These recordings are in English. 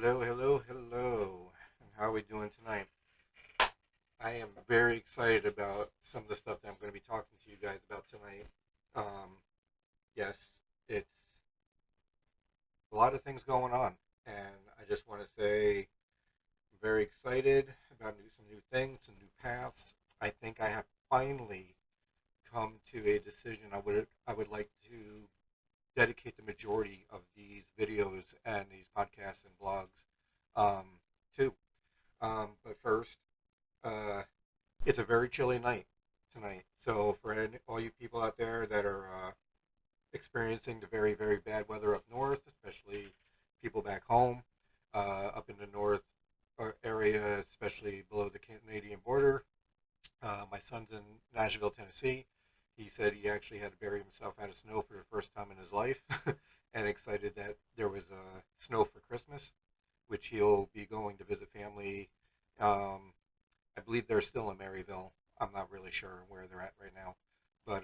Hello, hello, hello. And how are we doing tonight? I am very excited about some of the stuff that I'm going to be talking to you guys about tonight. Um, yes, it's a lot of things going on, and I just want to say I'm very excited about some new things, some new paths. I think I have finally come to a decision. I would like to dedicate the majority of these videos and these podcasts and blogs um, to. But first, uh, it's a very chilly night tonight. So for all you people out there that are experiencing the very very bad weather up north, especially people back home, up in the north area, especially below the Canadian border. My son's in Nashville, Tennessee. He said he actually had to bury himself out of snow for the first time in his life, and excited that there was snow for Christmas, which he'll be going to visit family. Um, I believe they're still in Maryville. I'm not really sure where they're at right now, but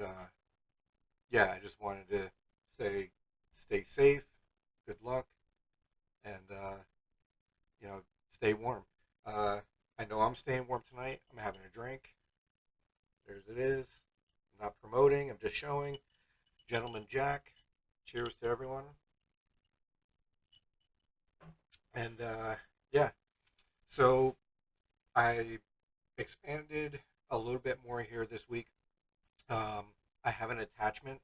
yeah, I just wanted to say, stay safe, good luck, and stay warm. Uh, I know I'm staying warm tonight. I'm having a drink. There's it is. I'm not promoting. I'm just showing. Gentleman Jack. Cheers to everyone. And yeah, so I expanded a little bit more here this week. Um, I have an attachment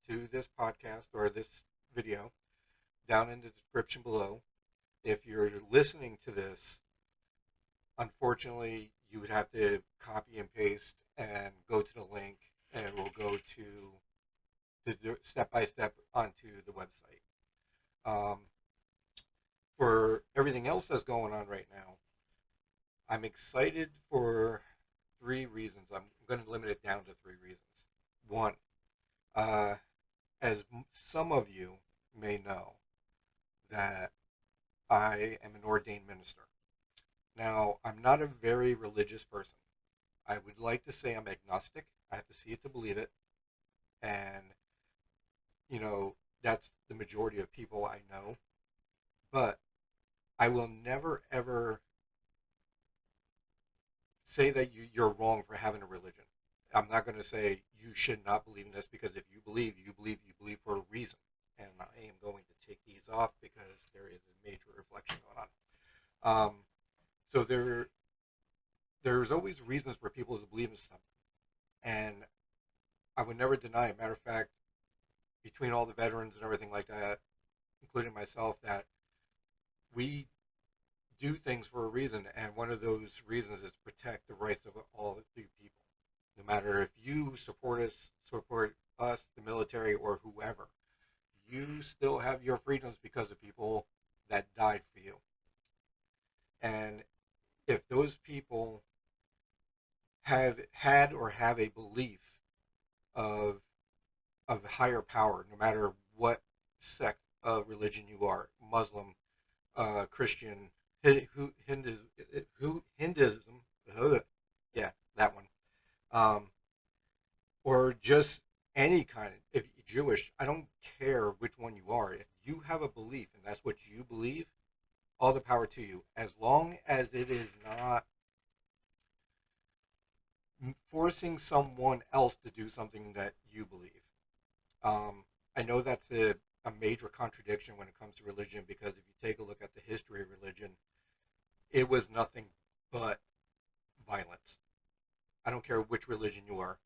to this podcast or this video down in the description below. If you're listening to this, unfortunately, you would have to copy and paste and go to the link, and it will go to the step by step onto the website. Um, for everything else that's going on right now, I'm excited for three reasons. I'm going to limit it down to three reasons. One, uh, as some of you may know, that I am an ordained minister. Now, I'm not a very religious person. I would like to say I'm agnostic. I have to see it to believe it. And, you know, that's the majority of people I know. But I will never, ever say that you're wrong for having a religion. I'm not going to say you should not believe in this because if you believe, you believe for a reason. And I am going to take these off because there is a major reflection going on. So there's always reasons for people to believe in something. And I would never deny it. Matter of fact, between all the veterans and everything like that, including myself, that we do things for a reason, and one of those reasons is to protect the rights of all the people. No matter if you support us, the military, or whoever, you still have your freedoms because of people that died for you. And if those people have had or have a belief of a higher power, no matter what sect of religion you are, Muslim, Christian, Hinduism, yeah, that one, um, or just any kind of, if you're Jewish, I don't care which one you are. If you have a belief and that's what you believe, all the power to you, as long as it is not forcing someone else to do something that you believe. Um, I know that's a major contradiction when it comes to religion because if you take a look at the history of religion, it was nothing but violence. I don't care which religion you are.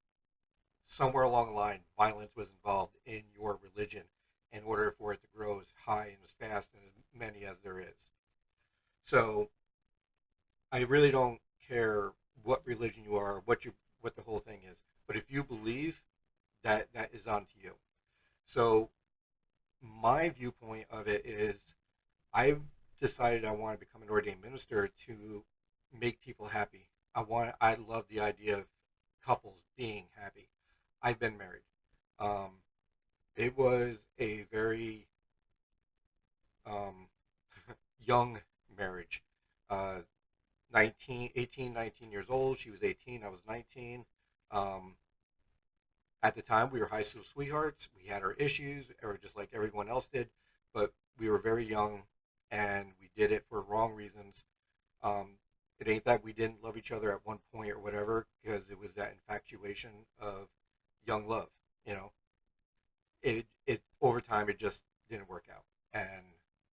Somewhere along the line, violence was involved in your religion in order for it to grow as high and as fast and as many as there is. So I really don't care what religion you are, what the whole thing is. But if you believe, that is on to you. So my viewpoint of it is I've decided I want to become an ordained minister to make people happy. I love the idea of couples being happy. I've been married. Um, it was a very um, young marriage. Uh, 19 years old. She was 18. I was 19. Um, at the time, we were high school sweethearts. We had our issues, or just like everyone else did, but we were very young. and we did it for wrong reasons. Um, it ain't that we didn't love each other at one point or whatever, because it was that infatuation of young love. You know, it over time it just didn't work out. And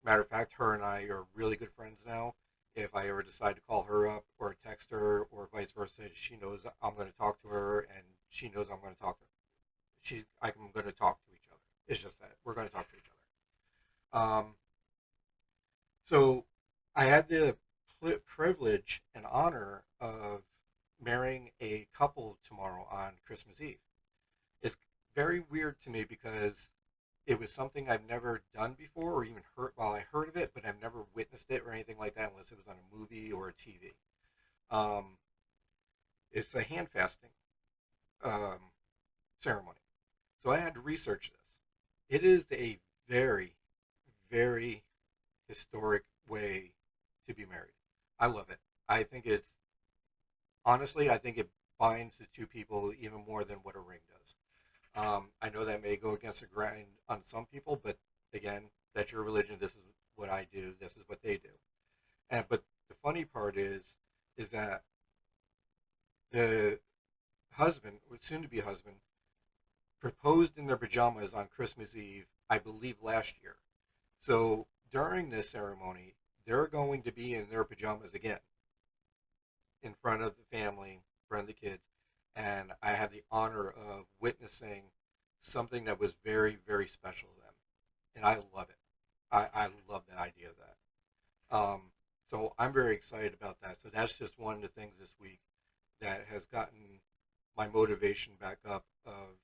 matter of fact, her and I are really good friends now. If I ever decide to call her up or text her or vice versa, she knows I'm going to talk to her, and she knows I'm going to talk to her. I'm going to talk to each other. It's just that we're going to talk to each other. So I had the privilege and honor of marrying a couple tomorrow on Christmas Eve. It's very weird to me because it was something I've never done before or even heard. Well, I heard of it, but I've never witnessed it or anything like that unless it was on a movie or a TV. Um, it's a hand fasting um, ceremony. So I had to research this. It is a very, very historic way to be married. I love it. I think it's honestly, I think it binds the two people even more than what a ring does. I know that may go against the grain on some people, but again, that's your religion. This is what I do. This is what they do. And but the funny part is that the husband, or soon to be husband, proposed in their pajamas on Christmas Eve, I believe last year. So during this ceremony, they're going to be in their pajamas again in front of the family, in front of the kids, and I had the honor of witnessing something that was very, very special to them, and I love it. I love the idea of that. So I'm very excited about that. So that's just one of the things this week that has gotten my motivation back up of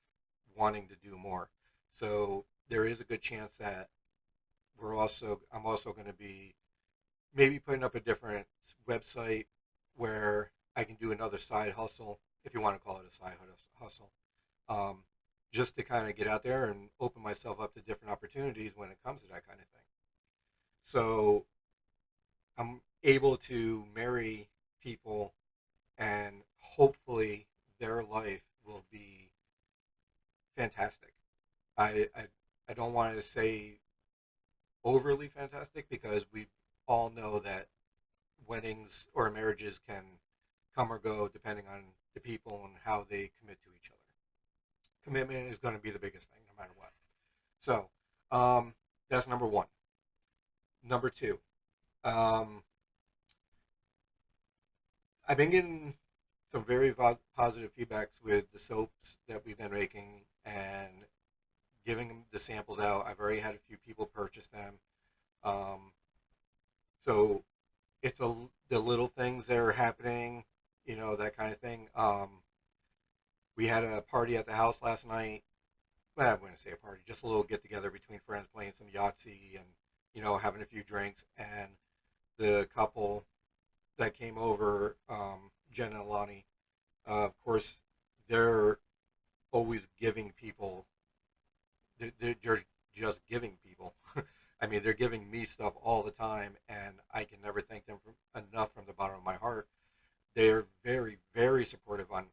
wanting to do more. So there is a good chance that I'm also going to be maybe putting up a different website where I can do another side hustle, if you want to call it a side hustle, um, just to kind of get out there and open myself up to different opportunities when it comes to that kind of thing. So I'm able to marry people, and hopefully their life will be fantastic. I, I don't want to say overly fantastic because we all know that weddings or marriages can come or go depending on the people and how they commit to each other. Commitment is going to be the biggest thing no matter what. So that's number one. Number two, um, I've been getting some very positive feedbacks with the soaps that we've been making and giving the samples out. I've already had a few people purchase them. Um, so it's the little things that are happening, that kind of thing. We had a party at the house last night. Well, I wouldn't say a party, just a little get together between friends, playing some Yahtzee and having a few drinks. And the couple that came over, Jen and Alani, of course, they're always giving people. They're just giving people. I mean, they're giving me stuff all the time, and I can never thank them enough from the bottom of my heart. They're very, very supportive on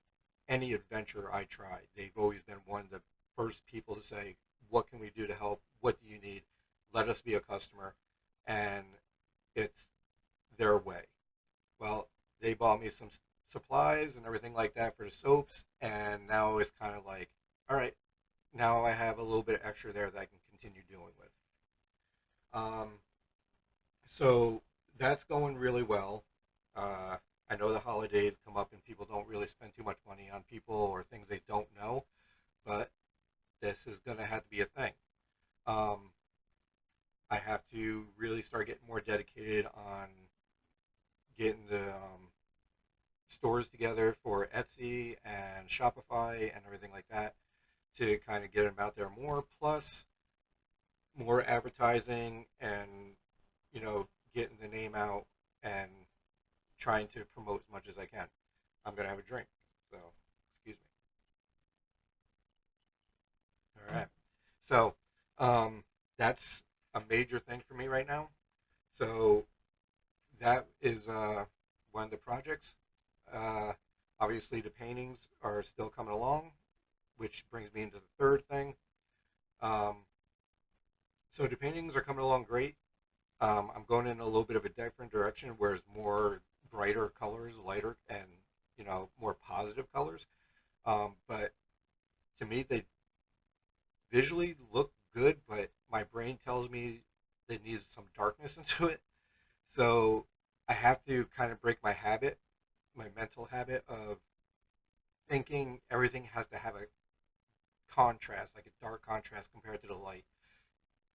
any adventure I try. They've always been one of the first people to say, "What can we do to help? What do you need? Let us be a customer." And it's their way. Well, they bought me some supplies and everything like that for the soaps, and now it's kind of like, all right, now I have a little bit extra there that I can continue doing with. Um, so that's going really well. Uh, I know the holidays come up and people don't really spend too much money on people or things they don't know, but this is going to have to be a thing. Um, I have to really start getting more dedicated on getting the stores together for Etsy and Shopify and everything like that to kind of get them out there more. Plus, more advertising and getting the name out and trying to promote as much as I can. I'm gonna have a drink, so excuse me. All right. So that's a major thing for me right now. So that is one of the projects. Uh, Obviously, the paintings are still coming along, which brings me into the third thing. Um, so the paintings are coming along great. I'm going in a little bit of a different direction, where it's more brighter colors, lighter, and more positive colors. But to me, they visually look good, but my brain tells me it needs some darkness into it. So I have to kind of break my mental habit of thinking everything has to have a contrast, like a dark contrast compared to the light.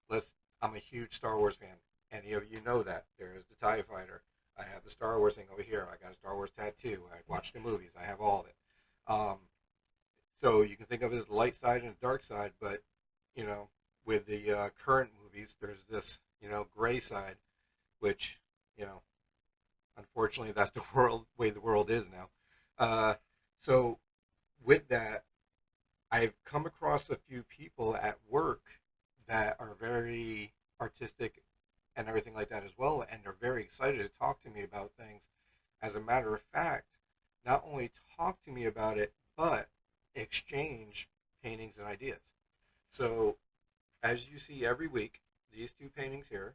Let's. I'm a huge Star Wars fan. Any of you know that. There is the TIE Fighter. I have the Star Wars thing over here. I got a Star Wars tattoo. I watch the movies. I have all of it. Um, so you can think of it as the light side and the dark side, but you know, with the current movies, there's this gray side, which you know, unfortunately, that's the way the world is now. Uh, so with that, I've come across a few people at work that are very artistic and everything like that as well, and they're very excited to talk to me about things. As a matter of fact, not only talk to me about it, but exchange paintings and ideas. So, as you see every week, these two paintings here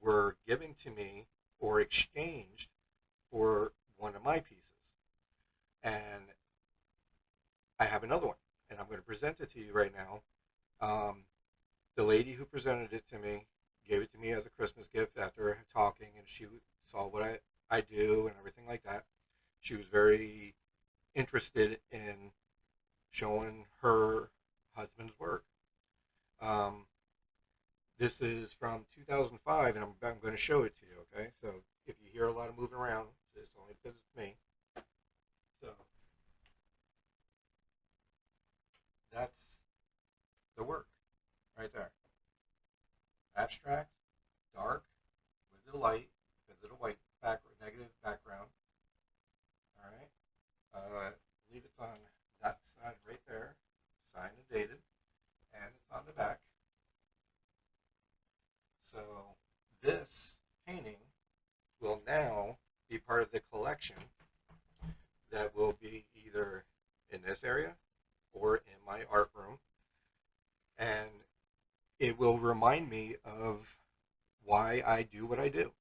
were given to me or exchanged for one of my pieces. And I have another one, and I'm going to present it to you right now. Um, the lady who presented it to me gave it to me as a Christmas gift after talking, and she saw what I do and everything like that. She was very interested in showing her husband's work. Um, this is from 2005, and I'm going to show it to you, okay? So if you hear a lot of moving around, it's only because it's me. So that's the work right there. Abstract, dark, with the light, with the white negative background. All right. I believe it's on that side right there, signed and dated, and it's on the back. So this painting will now be part of the collection that will be either in this area or in my art room, and it will remind me of why I do what I do.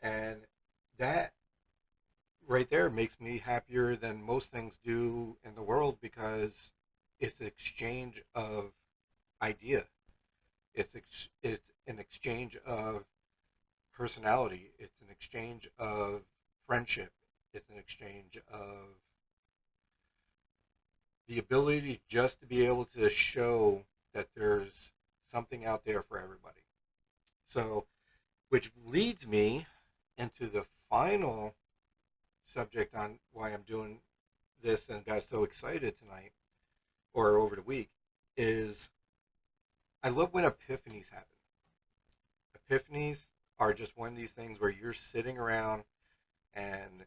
And that right there makes me happier than most things do in the world, because it's an exchange of idea. It's an exchange of personality. It's an exchange of friendship. It's an exchange of the ability just to be able to show that there's something out there for everybody. So, which leads me into the final subject on why I'm doing this and got so excited tonight or over the week is I love when epiphanies happen. Epiphanies are just one of these things where you're sitting around and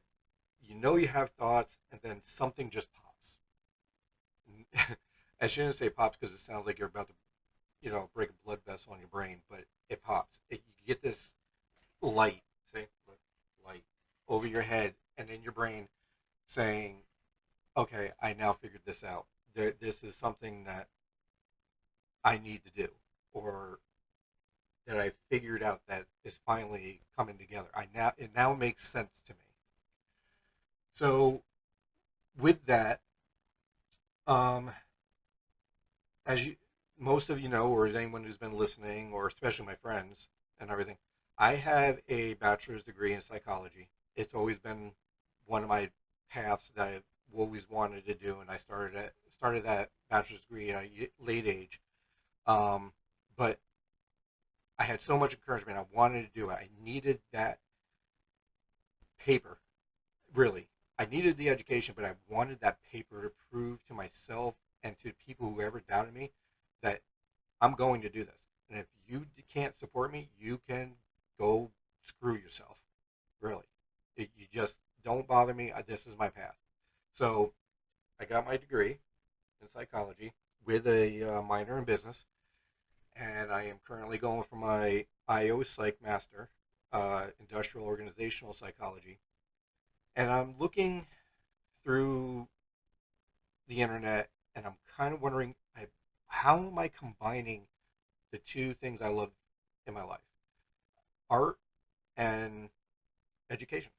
you have thoughts, and then something just pops. I shouldn't say pops because it sounds like you're about to break a blood vessel in your brain, but it pops. You get this light, say light over your head and in your brain saying, "Okay, I now figured this out. This is something that I need to do, or that I figured out that is finally coming together. It now makes sense to me." So with that, um, as you most of you know, or as anyone who's been listening, or especially my friends and everything, I have a bachelor's degree in psychology. It's always been one of my paths that I've always wanted to do, and I started that bachelor's degree at a late age. Um, but I had so much encouragement. I wanted to do it. I needed that paper, really. I needed the education, but I wanted that paper to prove to myself and to people who ever doubted me that I'm going to do this. And if you can't support me, you can go screw yourself. Really. You just don't bother me. This is my path. So I got my degree in psychology with a minor in business, and I am currently going for my IO Psych Master, Industrial Organizational Psychology. And I'm looking through the internet, and I'm kind of wondering, how am I combining the two things I love in my life? art and education.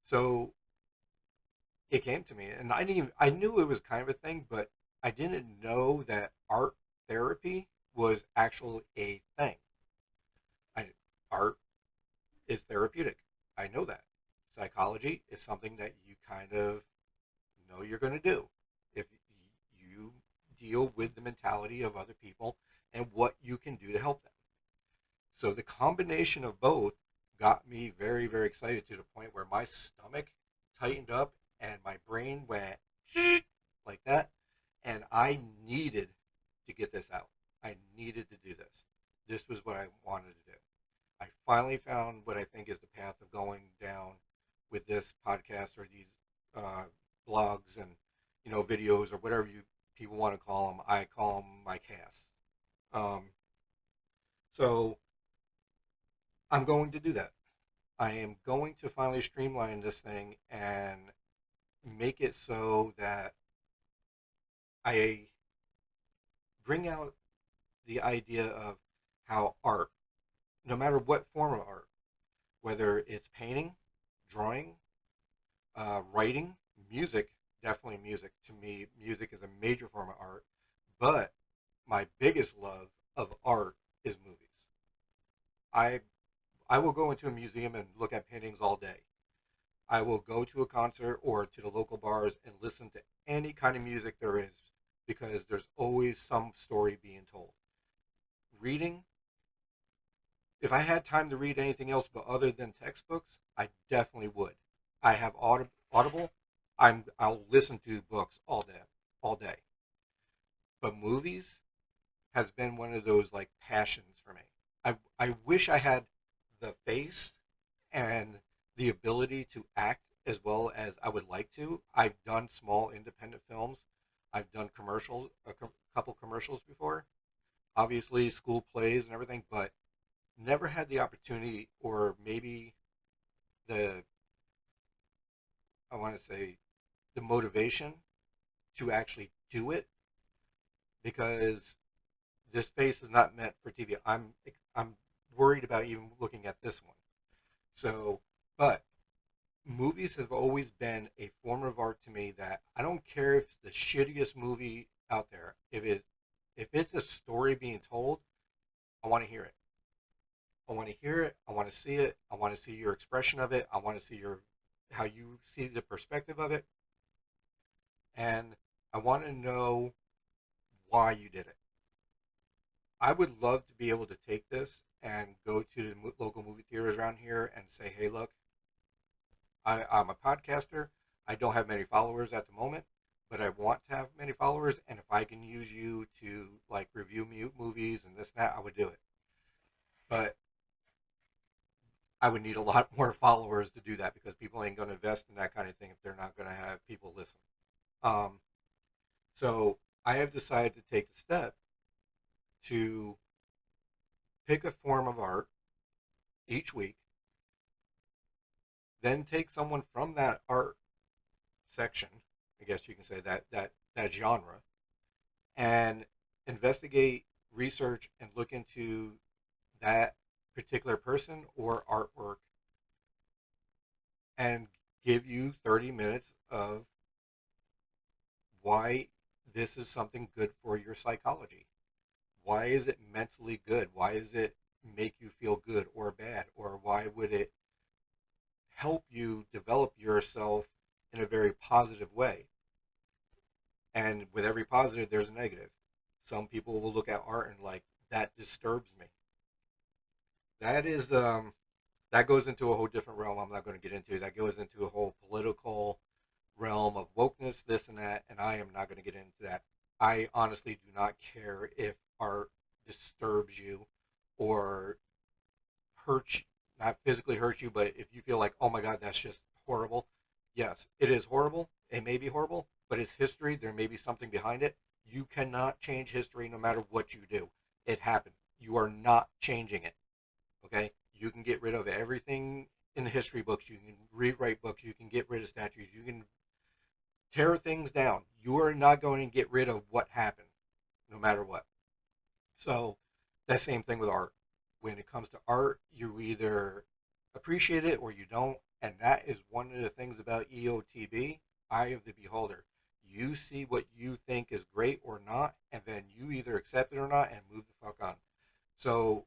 So it came to me, and I knew it was kind of a thing, but I didn't know that art therapy was actually a thing. I, art is therapeutic. I know that. Psychology is something that you kind of know you're going to do if you deal with the mentality of other people and what you can do to help them. So the combination of both got me very, very excited to the point where my stomach tightened up and my brain went like that. And I needed to get this out. I needed to do this. This was what I wanted to do. I finally found what I think is the path of going down with this podcast or these uh, blogs and videos or whatever you people want to call them. I call them my casts. Um, so I'm going to do that. I am going to finally streamline this thing and make it so that I bring out the idea of how art, no matter what form of art, whether it's painting, drawing, writing, music, definitely music. To me, music is a major form of art. But my biggest love of art is movies. I I will go into a museum and look at paintings all day. I will go to a concert or to the local bars and listen to any kind of music there is because there's always some story being told. Reading, if I had time to read anything else but other than textbooks, I definitely would. I have Audible. I'll listen to books all day. But movies has been one of those like passions for me. I wish I had the face and the ability to act as well as I would like to. I've done small independent films. I've done commercials, couple commercials before. Obviously, school plays and everything, but never had the opportunity or maybe the I want to say the motivation to actually do it because this face is not meant for TV. I'm worried about even looking at this one. So, but movies have always been a form of art to me that I don't care if it's the shittiest movie out there. If it's a story being told, I want to hear it. I want to hear it. I want to see it. I want to see your expression of it. I want to see your how you see the perspective of it, and I want to know why you did it. I would love to be able to take this and go to the local movie theaters around here and say, hey, look, I'm a podcaster. I don't have many followers at the moment, but I want to have many followers. And if I can use you to like review movies and this and that, I would do it. But I would need a lot more followers to do that because people ain't going to invest in that kind of thing if they're not going to have people listen. Um, so I have decided to take the step to pick a form of art each week, then take someone from that art section, I guess you can say that genre, and investigate, research, and look into that particular person or artwork and give you 30 minutes of why this is something good for your psychology. Why is it mentally good? Why does it make you feel good or bad? Or why would it help you develop yourself in a very positive way? And with every positive, there's a negative. Some people will look at art and like, that disturbs me. That is that goes into a whole different realm. I'm not going to get into. That goes into a whole political realm of wokeness, this and that, and I am not going to get into that. I honestly do not care if art disturbs you or hurts, not physically hurts you, but if you feel like, oh my God, that's just horrible. Yes, it is horrible. It may be horrible, but it's history. There may be something behind it. You cannot change history no matter what you do. It happened. You are not changing it. Okay? You can get rid of everything in the history books. You can rewrite books. You can get rid of statues. You can tear things down. You are not going to get rid of what happened, no matter what. So, that same thing with art. when it comes to art, you either appreciate it or you don't. And that is one of the things about EOTB, eye of the beholder. You see what you think is great or not, and then you either accept it or not and move the fuck on. So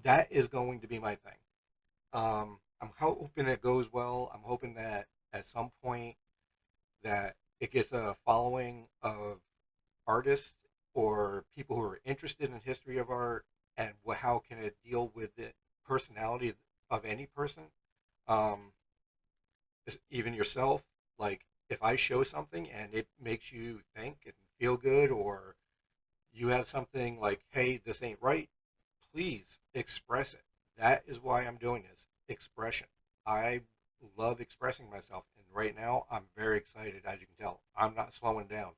that is going to be my thing. I'm hoping it goes well. I'm hoping that at some point that it gets a following of artists or people who are interested in history of art, and how can it deal with the personality of any person, um, even yourself. Like if I show something and it makes you think and feel good, or you have something like, hey, this ain't right, please express it. That is why I'm doing this. Expression. I love expressing myself. And right now, I'm very excited, as you can tell. I'm not slowing down.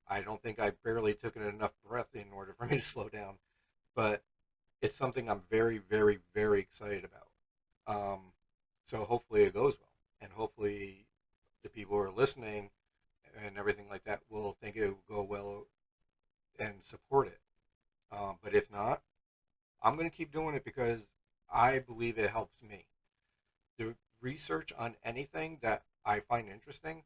I don't think I barely took in enough breath in order for me to slow down. But it's something I'm very, very, very excited about. Um, so hopefully it goes well. And hopefully the people who are listening and everything like that will think it will go well and support it. But if not, I'm going to keep doing it because I believe it helps me. The research on anything that I find interesting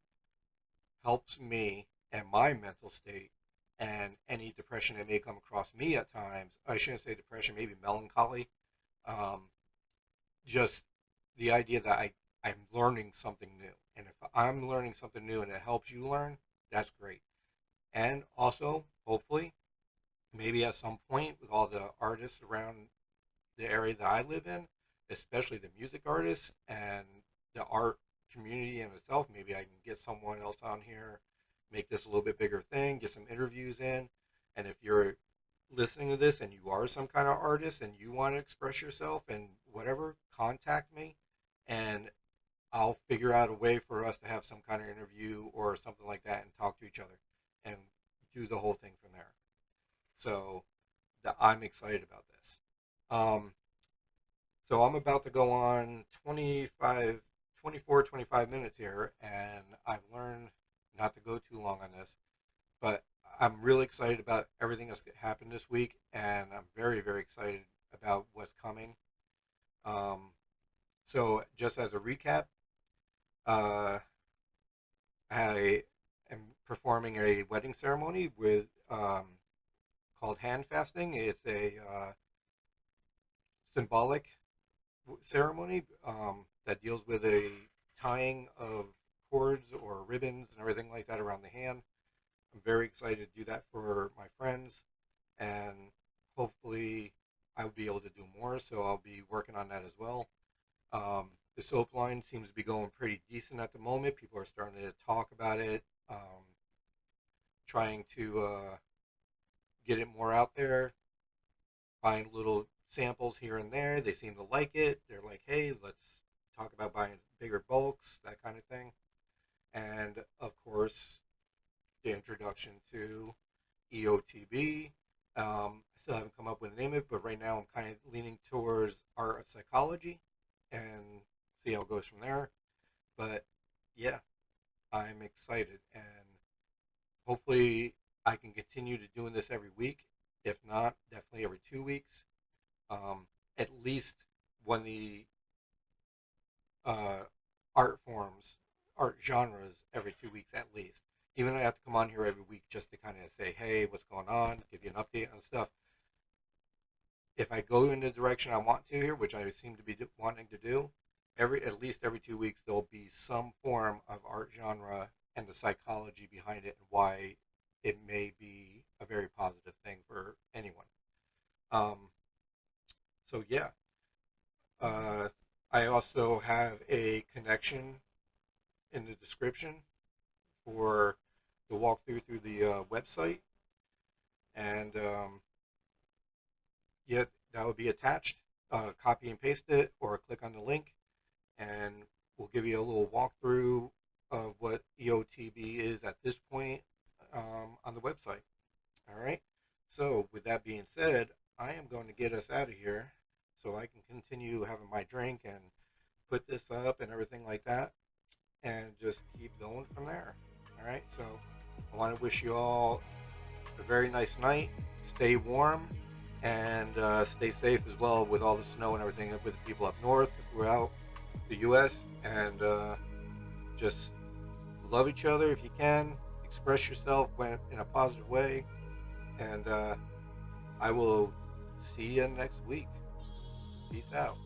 helps me and my mental state, and any depression that may come across me at times. I shouldn't say depression, maybe melancholy. Um, just the idea that I'm learning something new. And if I'm learning something new and it helps you learn, that's great. And also, hopefully, maybe at some point with all the artists around the area that I live in, especially the music artists and the art community in itself. Maybe I can get someone else on here, make this a little bit bigger thing, get some interviews in. And if you're listening to this and you are some kind of artist and you want to express yourself and whatever, contact me and I'll figure out a way for us to have some kind of interview or something like that and talk to each other and do the whole thing from there. So I'm excited about this. Um, so I'm about to go on 25 minutes here, and I've learned not to go too long on this, but I'm really excited about everything that's happened this week, and I'm very, very excited about what's coming. Um, so just as a recap, uh, I am performing a wedding ceremony with called hand fasting. It's a symbolic ceremony that deals with a tying of cords or ribbons and everything like that around the hand. I'm very excited to do that for my friends, and hopefully I'll be able to do more. So I'll be working on that as well. The soap line seems to be going pretty decent at the moment. People are starting to talk about it, trying to get it more out there, find little samples here and there. They seem to like it. They're like, hey, let's talk about buying bigger bulks, that kind of thing. And of course, the introduction to EOTB. I still haven't come up with a name of it, but right now I'm kind of leaning towards art of psychology and see how it goes from there. But yeah, I'm excited, and hopefully I can continue to doing this every week. If not, definitely every 2 weeks. At least when the uh, art forms, art genres every 2 weeks at least. Even though I have to come on here every week just to kind of say, hey, what's going on, give you an update on stuff. If I go in the direction I want to here, which I seem to be wanting to do, at least every 2 weeks there'll be some form of art genre and the psychology behind it and why it may be a very positive thing for anyone. Um, so yeah, uh, I also have a connection in the description for the walkthrough through the website, and yeah, that would be attached. Copy and paste it, or click on the link, and we'll give you a little walkthrough of what EOTB is at this point on the website. All right. So with that being said, I am going to get us out of here so I can continue having my drink and put this up and everything like that, and just keep going from there. All right. So I want to wish you all a very nice night. Stay warm, and stay safe as well with all the snow and everything with the people up north throughout the U.S. And just love each other if you can. Express yourself in a positive way, and I will see you next week. Peace out.